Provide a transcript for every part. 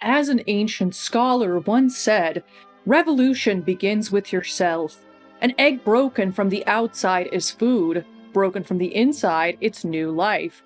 As an ancient scholar once said, revolution begins with yourself. An egg broken from the outside is food, broken from the inside, it's new life.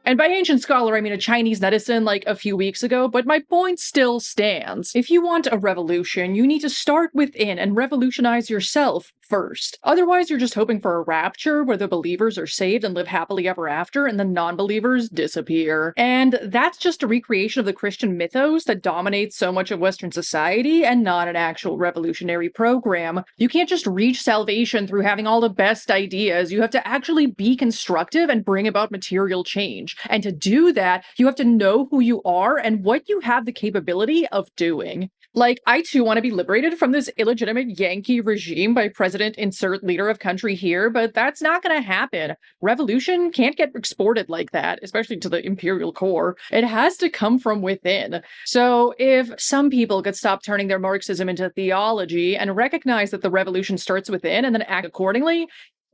And by ancient scholar, I mean a Chinese netizen like a few weeks ago, but my point still stands. If you want a revolution, you need to start within and revolutionize yourself first. Otherwise, you're just hoping for a rapture where the believers are saved and live happily ever after, and the non-believers disappear. And that's just a recreation of the Christian mythos that dominates so much of Western society and not an actual revolutionary program. You can't just reach salvation through having all the best ideas. You have to actually be constructive and bring about material change. And to do that, you have to know who you are and what you have the capability of doing. Like, I too want to be liberated from this illegitimate Yankee regime by President insert leader of country here, but that's not going to happen. Revolution can't get exported like that, especially to the imperial core. It has to come from within. So if some people could stop turning their Marxism into theology and recognize that the revolution starts within and then act accordingly,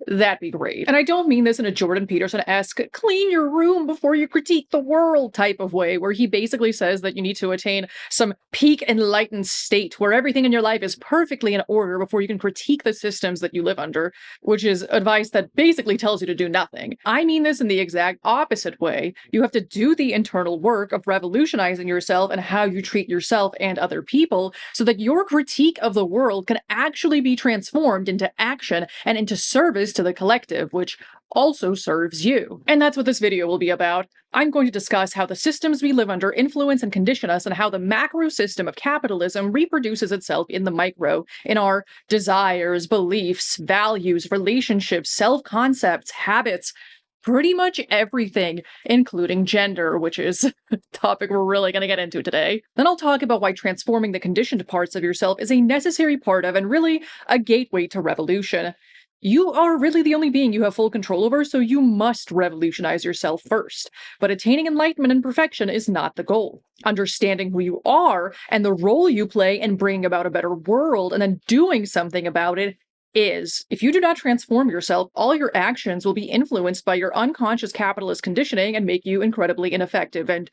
that'd be great. And I don't mean this in a Jordan Peterson-esque clean your room before you critique the world type of way, where he basically says that you need to attain some peak enlightened state where everything in your life is perfectly in order before you can critique the systems that you live under, which is advice that basically tells you to do nothing. I mean this in the exact opposite way. You have to do the internal work of revolutionizing yourself and how you treat yourself and other people so that your critique of the world can actually be transformed into action and into service to the collective, which also serves you. And that's what this video will be about. I'm going to discuss how the systems we live under influence and condition us, and how the macro system of capitalism reproduces itself in the micro, in our desires, beliefs, values, relationships, self-concepts, habits, pretty much everything, including gender, which is a topic we're really going to get into today. Then I'll talk about why transforming the conditioned parts of yourself is a necessary part of, and really, a gateway to revolution. You are really the only being you have full control over, so you must revolutionize yourself first. But attaining enlightenment and perfection is not the goal. Understanding who you are and the role you play in bringing about a better world and then doing something about it is. If you do not transform yourself, all your actions will be influenced by your unconscious capitalist conditioning and make you incredibly ineffective, and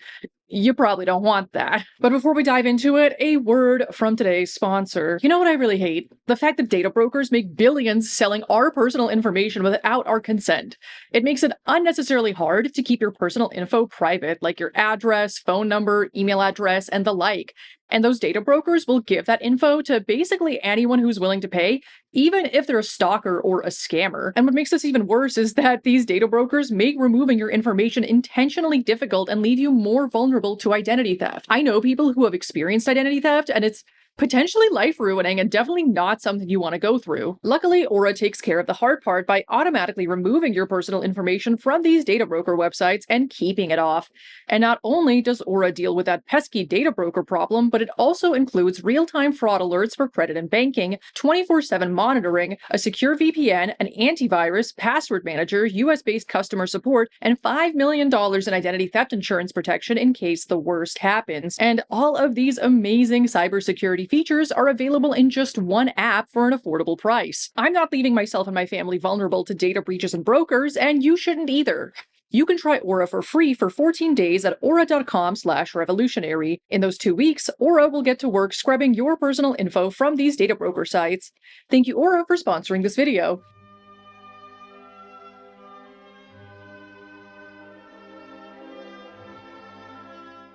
you probably don't want that. But before we dive into it, a word from today's sponsor. You know what I really hate? The fact that data brokers make billions selling our personal information without our consent. It makes it unnecessarily hard to keep your personal info private, like your address, phone number, email address, and the like. And those data brokers will give that info to basically anyone who's willing to pay, even if they're a stalker or a scammer. And what makes this even worse is that these data brokers make removing your information intentionally difficult and leave you more vulnerable to identity theft. I know people who have experienced identity theft, and it's potentially life-ruining and definitely not something you want to go through. Luckily, Aura takes care of the hard part by automatically removing your personal information from these data broker websites and keeping it off. And not only does Aura deal with that pesky data broker problem, but it also includes real-time fraud alerts for credit and banking, 24/7 monitoring, a secure VPN, an antivirus, password manager, US-based customer support, and $5 million in identity theft insurance protection in case the worst happens. And all of these amazing cybersecurity features are available in just one app for an affordable price. I'm not leaving myself and my family vulnerable to data breaches and brokers, and you shouldn't either. You can try Aura for free for 14 days at aura.com/revolutionary. In those 2 weeks, Aura will get to work scrubbing your personal info from these data broker sites. Thank you, Aura, for sponsoring this video.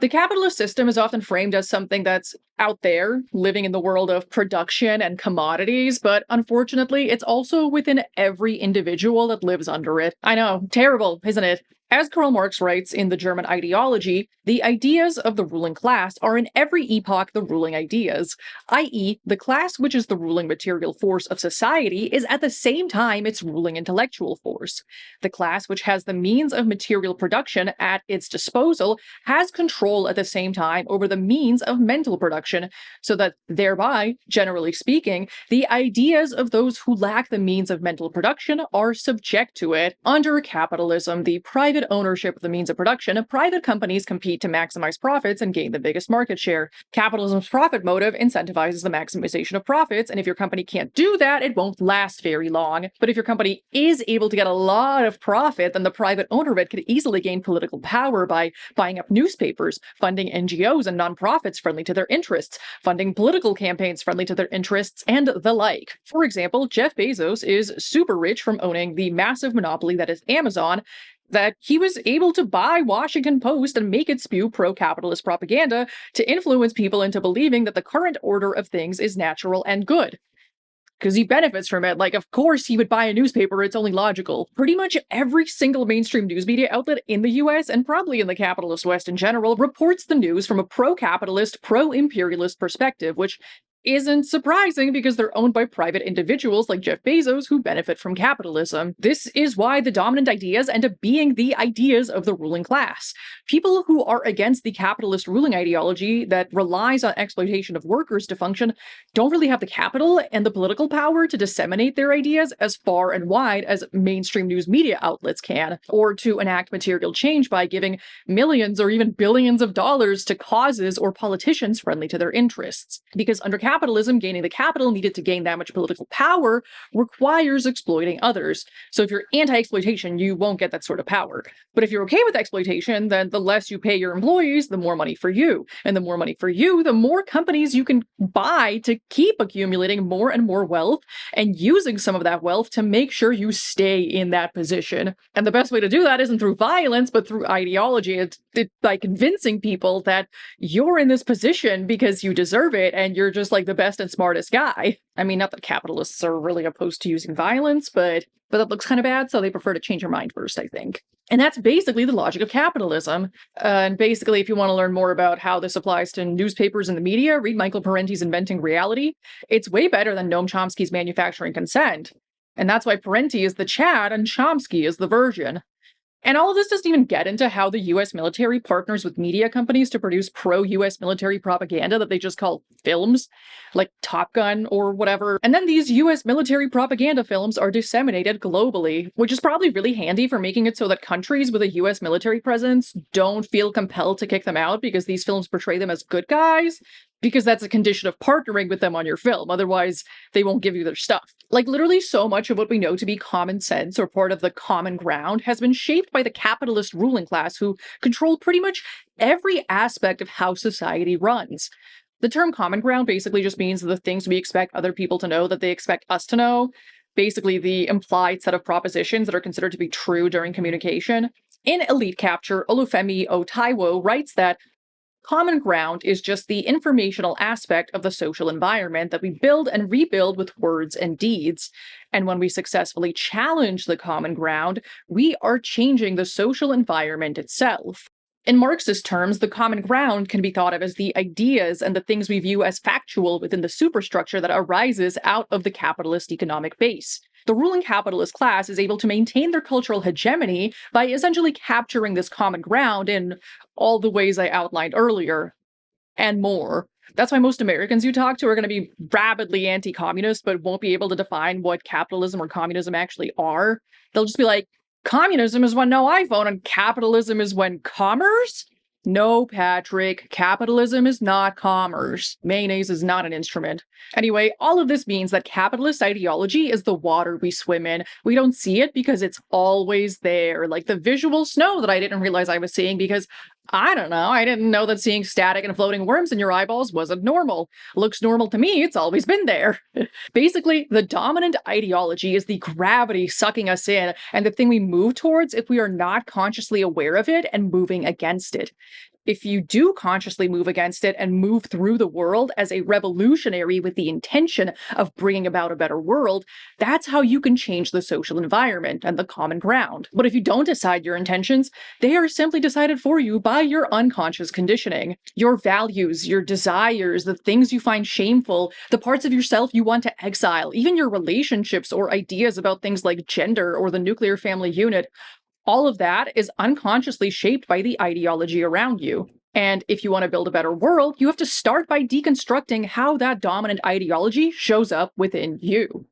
The capitalist system is often framed as something that's out there, living in the world of production and commodities, but unfortunately, it's also within every individual that lives under it. I know, terrible, isn't it? As Karl Marx writes in The German Ideology, the ideas of the ruling class are in every epoch the ruling ideas, i.e., the class which is the ruling material force of society is at the same time its ruling intellectual force. The class which has the means of material production at its disposal has control at the same time over the means of mental production, so that thereby, generally speaking, the ideas of those who lack the means of mental production are subject to it. Under capitalism, the private private ownership of the means of production, private companies compete to maximize profits and gain the biggest market share. Capitalism's profit motive incentivizes the maximization of profits, and if your company can't do that, it won't last very long. But if your company is able to get a lot of profit, then the private owner of it could easily gain political power by buying up newspapers, funding NGOs and nonprofits friendly to their interests, funding political campaigns friendly to their interests, and the like. For example, Jeff Bezos is super rich from owning the massive monopoly that is Amazon, that he was able to buy Washington Post and make it spew pro-capitalist propaganda to influence people into believing that the current order of things is natural and good. Because he benefits from it. Like, of course he would buy a newspaper, it's only logical. Pretty much every single mainstream news media outlet in the US, and probably in the capitalist West in general, reports the news from a pro-capitalist, pro-imperialist perspective, which isn't surprising because they're owned by private individuals like Jeff Bezos who benefit from capitalism. This is why the dominant ideas end up being the ideas of the ruling class. People who are against the capitalist ruling ideology that relies on exploitation of workers to function don't really have the capital and the political power to disseminate their ideas as far and wide as mainstream news media outlets can, or to enact material change by giving millions or even billions of dollars to causes or politicians friendly to their interests. Because under capitalism, gaining the capital needed to gain that much political power requires exploiting others. So if you're anti-exploitation, you won't get that sort of power. But if you're okay with exploitation, then the less you pay your employees, the more money for you. And the more money for you, the more companies you can buy to keep accumulating more and more wealth and using some of that wealth to make sure you stay in that position. And the best way to do that isn't through violence, but through ideology. It's by convincing people that you're in this position because you deserve it and you're just like the best and smartest guy. I mean, not that capitalists are really opposed to using violence, but that looks kind of bad, so they prefer to change your mind first, I think. And that's basically the logic of capitalism. And basically, if you want to learn more about how this applies to newspapers and the media, read Michael Parenti's Inventing Reality. It's way better than Noam Chomsky's Manufacturing Consent. And that's why Parenti is the Chad and Chomsky is the version. And all of this doesn't even get into how the US military partners with media companies to produce pro-US military propaganda that they just call films, like Top Gun or whatever. And then these US military propaganda films are disseminated globally, which is probably really handy for making it so that countries with a US military presence don't feel compelled to kick them out because these films portray them as good guys, because that's a condition of partnering with them on your film. Otherwise, they won't give you their stuff. Like, literally so much of what we know to be common sense or part of the common ground has been shaped by the capitalist ruling class who control pretty much every aspect of how society runs. The term common ground basically just means the things we expect other people to know that they expect us to know. Basically, the implied set of propositions that are considered to be true during communication. In Elite Capture, Olufemi Táíwò writes that common ground is just the informational aspect of the social environment that we build and rebuild with words and deeds. And when we successfully challenge the common ground, we are changing the social environment itself. In Marxist terms, the common ground can be thought of as the ideas and the things we view as factual within the superstructure that arises out of the capitalist economic base. The ruling capitalist class is able to maintain their cultural hegemony by essentially capturing this common ground in all the ways I outlined earlier, and more. That's why most Americans you talk to are going to be rabidly anti-communist, but won't be able to define what capitalism or communism actually are. They'll just be like, communism is when no iPhone, and capitalism is when commerce? No, Patrick, capitalism is not commerce. Mayonnaise is not an instrument. Anyway, all of this means that capitalist ideology is the water we swim in. We don't see it because it's always there, like the visual snow that I didn't realize I was seeing because, I don't know, I didn't know that seeing static and floating worms in your eyeballs wasn't normal. Looks normal to me, it's always been there. Basically, the dominant ideology is the gravity sucking us in, and the thing we move towards if we are not consciously aware of it and moving against it. If you do consciously move against it and move through the world as a revolutionary with the intention of bringing about a better world, that's how you can change the social environment and the common ground. But if you don't decide your intentions, they are simply decided for you by your unconscious conditioning. Your values, your desires, the things you find shameful, the parts of yourself you want to exile, even your relationships or ideas about things like gender or the nuclear family unit. All of that is unconsciously shaped by the ideology around you. And if you want to build a better world, you have to start by deconstructing how that dominant ideology shows up within you.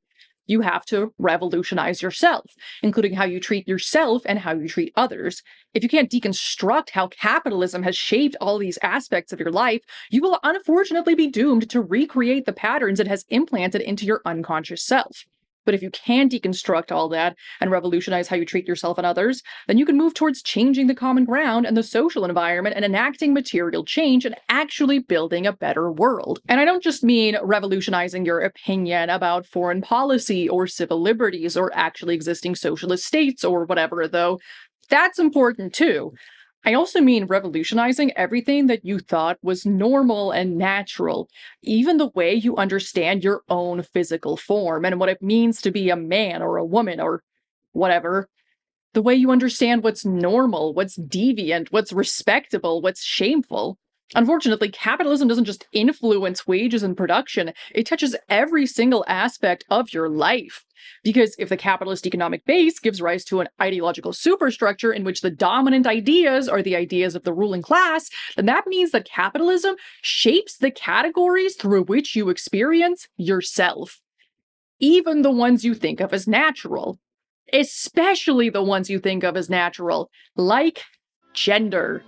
you have to revolutionize yourself, including how you treat yourself and how you treat others. If you can't deconstruct how capitalism has shaped all these aspects of your life, you will unfortunately be doomed to recreate the patterns it has implanted into your unconscious self. But if you can deconstruct all that and revolutionize how you treat yourself and others, then you can move towards changing the common ground and the social environment and enacting material change and actually building a better world. And I don't just mean revolutionizing your opinion about foreign policy or civil liberties or actually existing socialist states or whatever, though. That's important too. I also mean revolutionizing everything that you thought was normal and natural, even the way you understand your own physical form and what it means to be a man or a woman or whatever. The way you understand what's normal, what's deviant, what's respectable, what's shameful. Unfortunately, capitalism doesn't just influence wages and production, it touches every single aspect of your life. Because if the capitalist economic base gives rise to an ideological superstructure in which the dominant ideas are the ideas of the ruling class, then that means that capitalism shapes the categories through which you experience yourself. Even the ones you think of as natural. Especially the ones you think of as natural, like gender.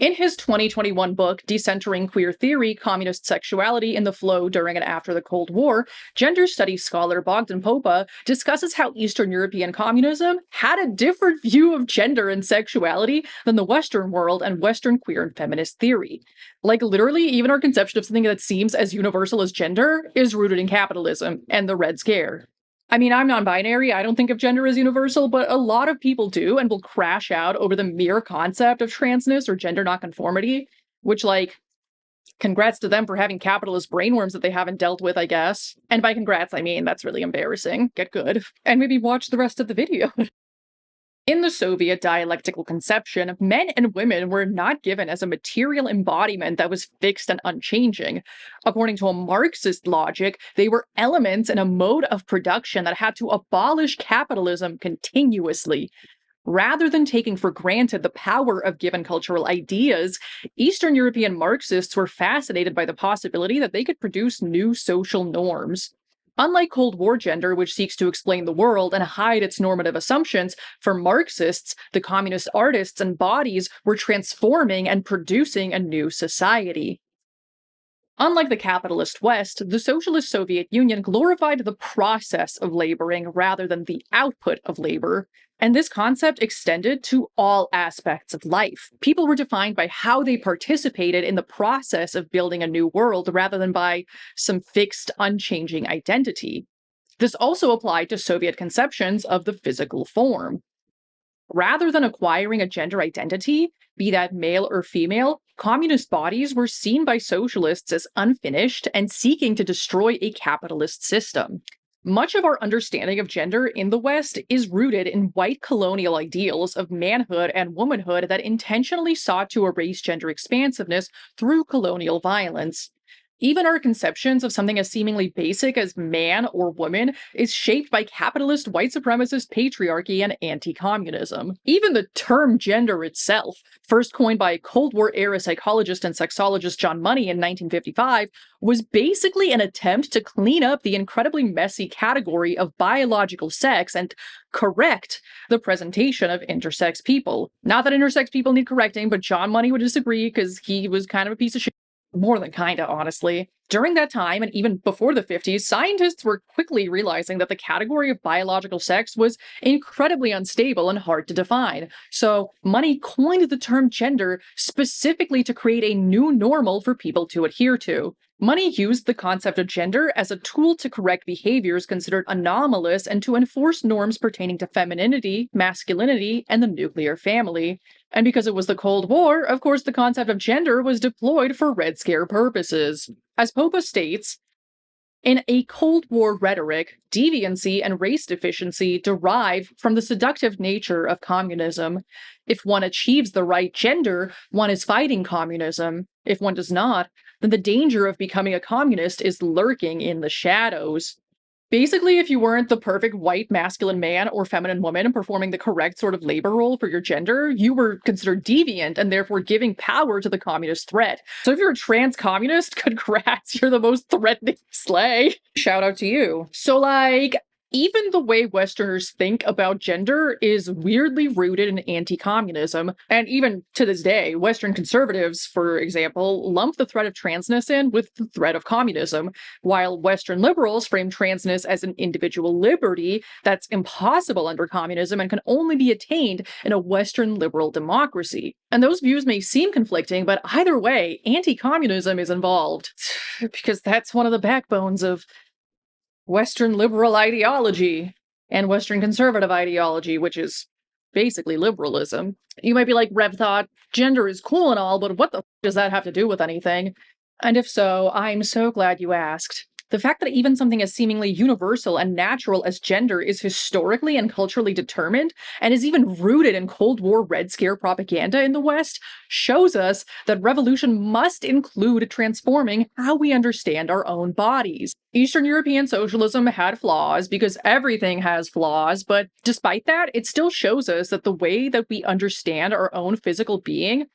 In his 2021 book, Decentering Queer Theory, Communist Sexuality in the Flow During and After the Cold War, gender studies scholar Bogdan Popa discusses how Eastern European communism had a different view of gender and sexuality than the Western world and Western queer and feminist theory. Like, literally, even our conception of something that seems as universal as gender is rooted in capitalism and the Red Scare. I mean, I'm non-binary, I don't think of gender as universal, but a lot of people do and will crash out over the mere concept of transness or gender nonconformity, which, like, congrats to them for having capitalist brainworms that they haven't dealt with, I guess. And by congrats, I mean that's really embarrassing. Get good. And maybe watch the rest of the video. In the Soviet dialectical conception, men and women were not given as a material embodiment that was fixed and unchanging. According to a Marxist logic, they were elements in a mode of production that had to abolish capitalism continuously. Rather than taking for granted the power of given cultural ideas, Eastern European Marxists were fascinated by the possibility that they could produce new social norms. Unlike Cold War gender, which seeks to explain the world and hide its normative assumptions, for Marxists, the communist artists and bodies were transforming and producing a new society. Unlike the capitalist West, the socialist Soviet Union glorified the process of laboring rather than the output of labor, and this concept extended to all aspects of life. People were defined by how they participated in the process of building a new world rather than by some fixed, unchanging identity. This also applied to Soviet conceptions of the physical form. Rather than acquiring a gender identity, be that male or female, communist bodies were seen by socialists as unfinished and seeking to destroy a capitalist system. Much of our understanding of gender in the West is rooted in white colonial ideals of manhood and womanhood that intentionally sought to erase gender expansiveness through colonial violence. Even our conceptions of something as seemingly basic as man or woman is shaped by capitalist white supremacist patriarchy and anti-communism. Even the term gender itself, first coined by Cold War-era psychologist and sexologist John Money in 1955, was basically an attempt to clean up the incredibly messy category of biological sex and correct the presentation of intersex people. Not that intersex people need correcting, but John Money would disagree because he was kind of a piece of shit. More than kinda, honestly. During that time, and even before the 50s, scientists were quickly realizing that the category of biological sex was incredibly unstable and hard to define. So, Money coined the term gender specifically to create a new normal for people to adhere to. Money used the concept of gender as a tool to correct behaviors considered anomalous and to enforce norms pertaining to femininity, masculinity, and the nuclear family. And because it was the Cold War, of course, the concept of gender was deployed for Red Scare purposes. As Popa states, in a Cold War rhetoric, deviancy and race deficiency derive from the seductive nature of communism. If one achieves the right gender, one is fighting communism. If one does not, then the danger of becoming a communist is lurking in the shadows. Basically, if you weren't the perfect white masculine man or feminine woman performing the correct sort of labor role for your gender, you were considered deviant and therefore giving power to the communist threat. So if you're a trans communist, congrats, you're the most threatening slay. Shout out to you. So, like, even the way Westerners think about gender is weirdly rooted in anti-communism. And even to this day, Western conservatives, for example, lump the threat of transness in with the threat of communism, while Western liberals frame transness as an individual liberty that's impossible under communism and can only be attained in a Western liberal democracy. And those views may seem conflicting, but either way, anti-communism is involved. Because that's one of the backbones of Western liberal ideology and Western conservative ideology, which is basically liberalism. You might be like, Rev thought, gender is cool and all, but what the does that have to do with anything? And if so, I'm so glad you asked. The fact that even something as seemingly universal and natural as gender is historically and culturally determined, and is even rooted in Cold War Red Scare propaganda in the West, shows us that revolution must include transforming how we understand our own bodies. Eastern European socialism had flaws because everything has flaws, but despite that, it still shows us that the way that we understand our own physical being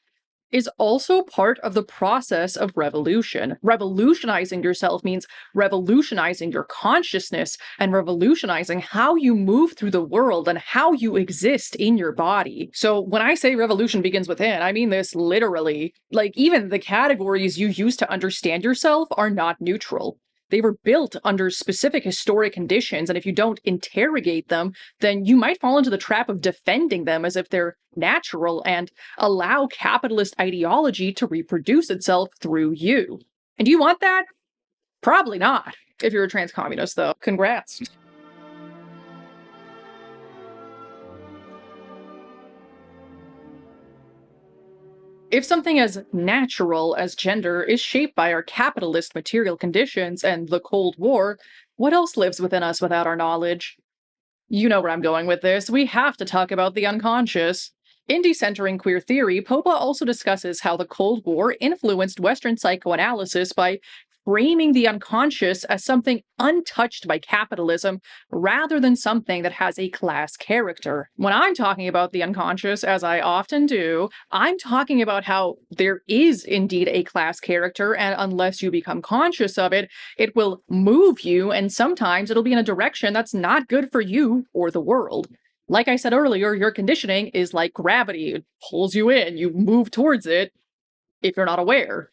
is also part of the process of revolution. Revolutionizing yourself means revolutionizing your consciousness and revolutionizing how you move through the world and how you exist in your body. So when I say revolution begins within, I mean this literally. Like, even the categories you use to understand yourself are not neutral. They were built under specific historic conditions, and if you don't interrogate them, then you might fall into the trap of defending them as if they're natural and allow capitalist ideology to reproduce itself through you. And do you want that? Probably not. If you're a trans communist, though. Congrats. If something as natural as gender is shaped by our capitalist material conditions and the Cold War, what else lives within us without our knowledge? You know where I'm going with this. We have to talk about the unconscious. In Decentering Queer Theory, Popa also discusses how the Cold War influenced Western psychoanalysis by framing the unconscious as something untouched by capitalism rather than something that has a class character. When I'm talking about the unconscious, as I often do, I'm talking about how there is indeed a class character, and unless you become conscious of it, it will move you, and sometimes it'll be in a direction that's not good for you or the world. Like I said earlier, your conditioning is like gravity. It pulls you in, you move towards it if you're not aware.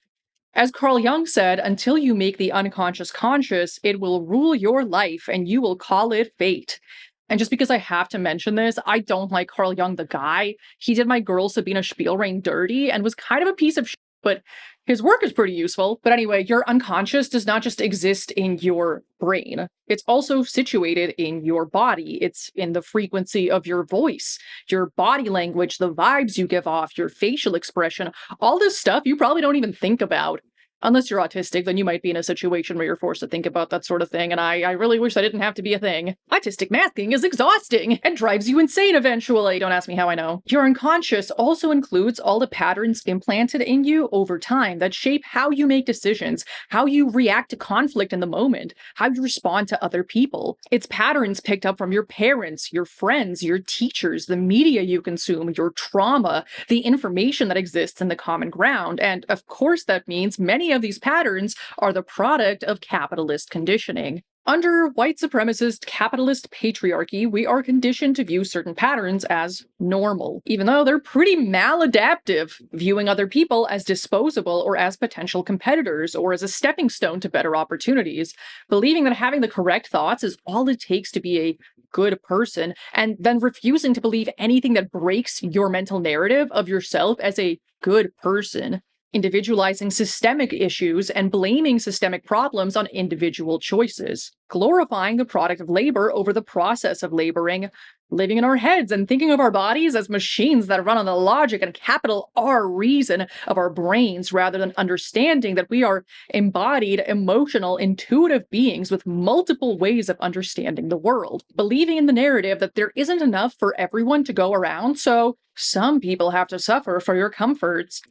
As Carl Jung said, until you make the unconscious conscious, it will rule your life and you will call it fate. And just because I have to mention this, I don't like Carl Jung the guy. He did my girl Sabina Spielrein dirty and was kind of a piece of shit, but his work is pretty useful. But anyway, your unconscious does not just exist in your brain. It's also situated in your body. It's in the frequency of your voice, your body language, the vibes you give off, your facial expression, all this stuff you probably don't even think about. Unless you're autistic, then you might be in a situation where you're forced to think about that sort of thing, and I really wish that didn't have to be a thing. Autistic masking is exhausting and drives you insane eventually. Don't ask me how I know. Your unconscious also includes all the patterns implanted in you over time that shape how you make decisions, how you react to conflict in the moment, how you respond to other people. It's patterns picked up from your parents, your friends, your teachers, the media you consume, your trauma, the information that exists in the common ground, and of course that means many of these patterns are the product of capitalist conditioning. Under white supremacist capitalist patriarchy, we are conditioned to view certain patterns as normal, even though they're pretty maladaptive, viewing other people as disposable or as potential competitors or as a stepping stone to better opportunities, believing that having the correct thoughts is all it takes to be a good person, and then refusing to believe anything that breaks your mental narrative of yourself as a good person. Individualizing systemic issues and blaming systemic problems on individual choices, glorifying the product of labor over the process of laboring, living in our heads and thinking of our bodies as machines that run on the logic and capital R reason of our brains rather than understanding that we are embodied, emotional, intuitive beings with multiple ways of understanding the world, believing in the narrative that there isn't enough for everyone to go around, so some people have to suffer for your comforts.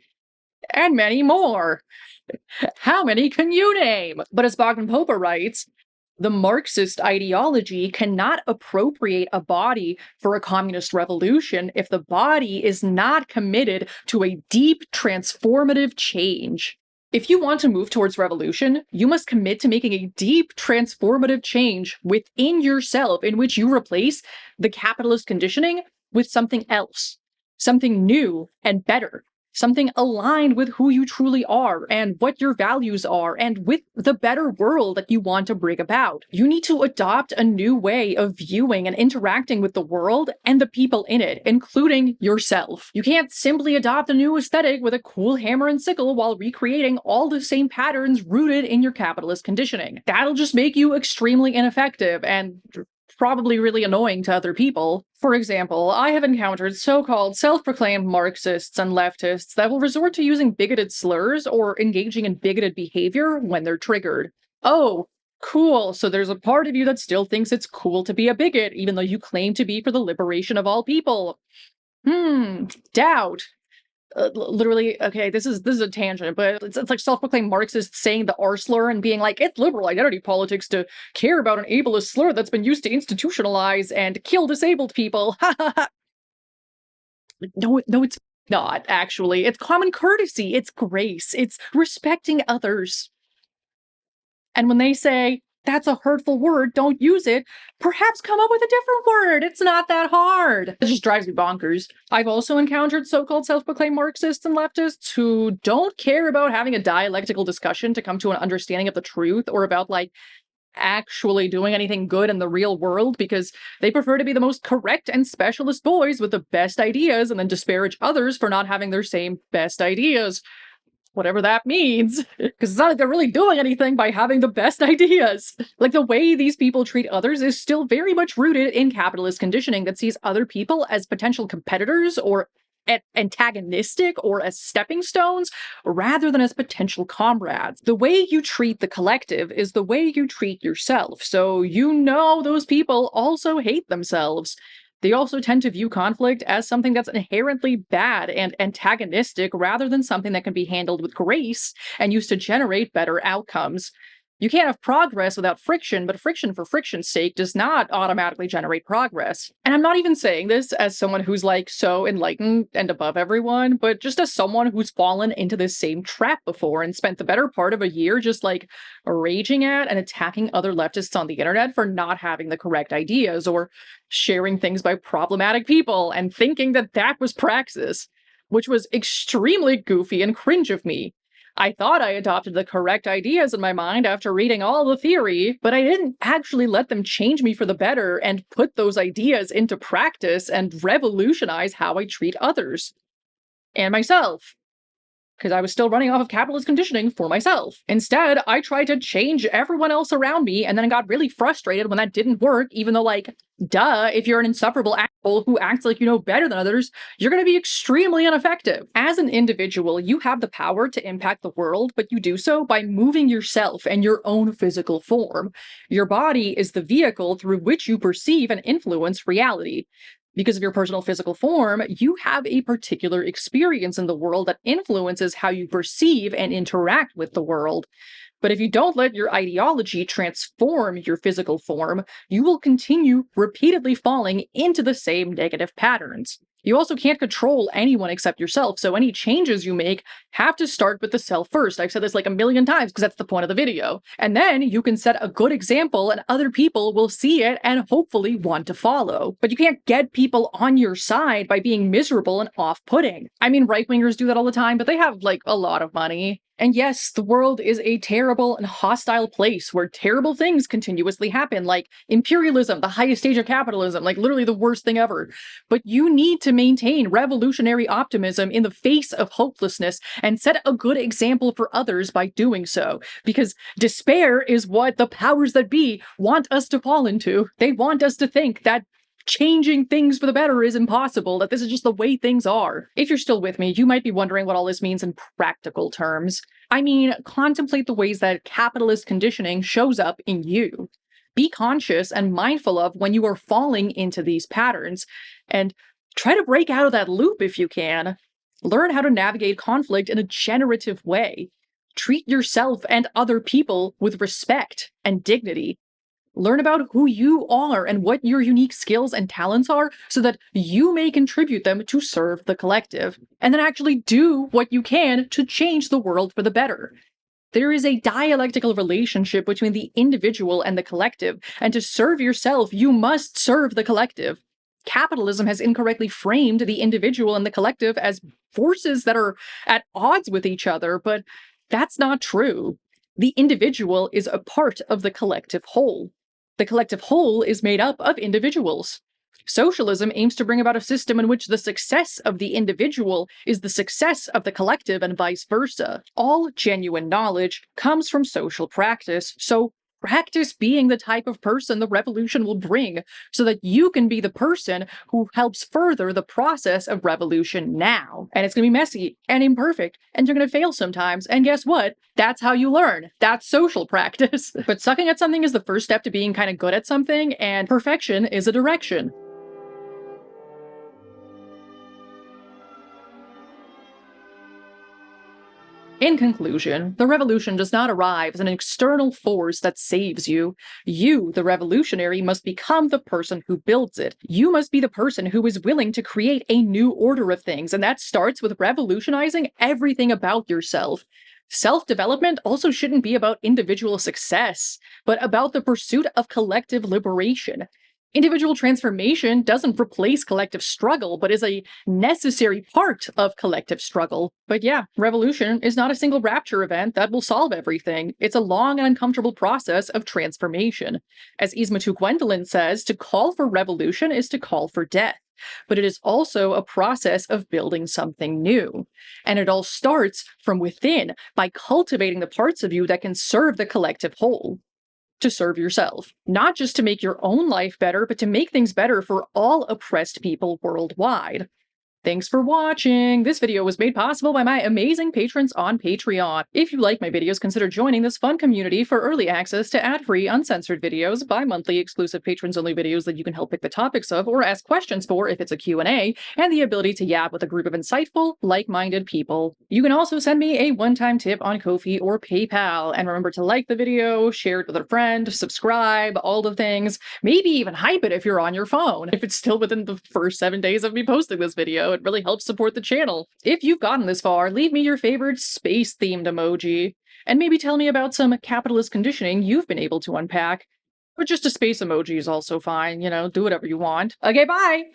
And many more. How many can you name? But as Bogdan Popa writes, The Marxist ideology cannot appropriate a body for a communist revolution if the body is not committed to a deep transformative change. If you want to move towards revolution, you must commit to making a deep transformative change within yourself in which you replace the capitalist conditioning with something else, something new and better, something aligned with who you truly are and what your values are and with the better world that you want to bring about. You need to adopt a new way of viewing and interacting with the world and the people in it, including yourself. You can't simply adopt a new aesthetic with a cool hammer and sickle while recreating all the same patterns rooted in your capitalist conditioning. That'll just make you extremely ineffective and probably really annoying to other people. For example, I have encountered so-called self-proclaimed Marxists and leftists that will resort to using bigoted slurs or engaging in bigoted behavior when they're triggered. Oh, cool, so there's a part of you that still thinks it's cool to be a bigot, even though you claim to be for the liberation of all people. Doubt. Literally, okay, this is a tangent, but it's like self-proclaimed Marxists saying the R slur and being like, it's liberal identity politics to care about an ableist slur that's been used to institutionalize and kill disabled people. No, it's not, actually. It's common courtesy, it's grace, it's respecting others. And when they say, that's a hurtful word, don't use it, perhaps come up with a different word. It's not that hard. It just drives me bonkers. I've also encountered so-called self-proclaimed Marxists and leftists who don't care about having a dialectical discussion to come to an understanding of the truth or about, like, actually doing anything good in the real world because they prefer to be the most correct and specialist boys with the best ideas and then disparage others for not having their same best ideas. Whatever that means, because it's not like they're really doing anything by having the best ideas. Like, the way these people treat others is still very much rooted in capitalist conditioning that sees other people as potential competitors or antagonistic or as stepping stones rather than as potential comrades. The way you treat the collective is the way you treat yourself, so you know those people also hate themselves. They also tend to view conflict as something that's inherently bad and antagonistic rather than something that can be handled with grace and used to generate better outcomes. You can't have progress without friction, but friction for friction's sake does not automatically generate progress. And I'm not even saying this as someone who's like so enlightened and above everyone, but just as someone who's fallen into this same trap before and spent the better part of a year just like raging at and attacking other leftists on the internet for not having the correct ideas or sharing things by problematic people and thinking that that was praxis, which was extremely goofy and cringe of me. I thought I adopted the correct ideas in my mind after reading all the theory, but I didn't actually let them change me for the better and put those ideas into practice and revolutionize how I treat others. And myself. Because I was still running off of capitalist conditioning for myself. Instead, I tried to change everyone else around me and then got really frustrated when that didn't work, even though, like, duh, if you're an insufferable asshole who acts like you know better than others, you're gonna be extremely ineffective. As an individual, you have the power to impact the world, but you do so by moving yourself and your own physical form. Your body is the vehicle through which you perceive and influence reality. Because of your personal physical form, you have a particular experience in the world that influences how you perceive and interact with the world. But if you don't let your ideology transform your physical form, you will continue repeatedly falling into the same negative patterns. You also can't control anyone except yourself, so any changes you make have to start with the self first. I've said this like a million times because that's the point of the video. And then you can set a good example and other people will see it and hopefully want to follow. But you can't get people on your side by being miserable and off-putting. I mean, right-wingers do that all the time, but they have, like, a lot of money. And yes, the world is a terrible and hostile place where terrible things continuously happen, like imperialism, the highest stage of capitalism, like literally the worst thing ever. But you need to maintain revolutionary optimism in the face of hopelessness and set a good example for others by doing so, because despair is what the powers that be want us to fall into. They want us to think that changing things for the better is impossible, that this is just the way things are. If you're still with me, you might be wondering what all this means in practical terms. I mean, contemplate the ways that capitalist conditioning shows up in you. Be conscious and mindful of when you are falling into these patterns, and try to break out of that loop if you can. Learn how to navigate conflict in a generative way. Treat yourself and other people with respect and dignity. Learn about who you are and what your unique skills and talents are so that you may contribute them to serve the collective. And then actually do what you can to change the world for the better. There is a dialectical relationship between the individual and the collective, and to serve yourself, you must serve the collective. Capitalism has incorrectly framed the individual and the collective as forces that are at odds with each other, but that's not true. The individual is a part of the collective whole. The collective whole is made up of individuals. Socialism aims to bring about a system in which the success of the individual is the success of the collective and vice versa. All genuine knowledge comes from social practice, so practice being the type of person the revolution will bring so that you can be the person who helps further the process of revolution now. And it's going to be messy and imperfect, and you're going to fail sometimes. And guess what? That's how you learn. That's social practice. But sucking at something is the first step to being kind of good at something, and perfection is a direction. In conclusion, the revolution does not arrive as an external force that saves you. You, the revolutionary, must become the person who builds it. You must be the person who is willing to create a new order of things, and that starts with revolutionizing everything about yourself. Self-development also shouldn't be about individual success, but about the pursuit of collective liberation. Individual transformation doesn't replace collective struggle, but is a necessary part of collective struggle. But yeah, revolution is not a single rapture event that will solve everything. It's a long and uncomfortable process of transformation. As Ismatu Gwendolyn says, to call for revolution is to call for death. But it is also a process of building something new. And it all starts from within by cultivating the parts of you that can serve the collective whole. To serve yourself, not just to make your own life better, but to make things better for all oppressed people worldwide. Thanks for watching! This video was made possible by my amazing patrons on Patreon. If you like my videos, consider joining this fun community for early access to ad-free, uncensored videos, bi-monthly exclusive patrons-only videos that you can help pick the topics of or ask questions for if it's a Q&A, and the ability to yap with a group of insightful, like-minded people. You can also send me a one-time tip on Ko-fi or PayPal, and remember to like the video, share it with a friend, subscribe, all the things. Maybe even hype it if you're on your phone. If it's still within the first 7 days of me posting this video, it really helps support the channel. If you've gotten this far, leave me your favorite space-themed emoji, and maybe tell me about some capitalist conditioning you've been able to unpack. Or just a space emoji is also fine, you know, do whatever you want. Okay, bye!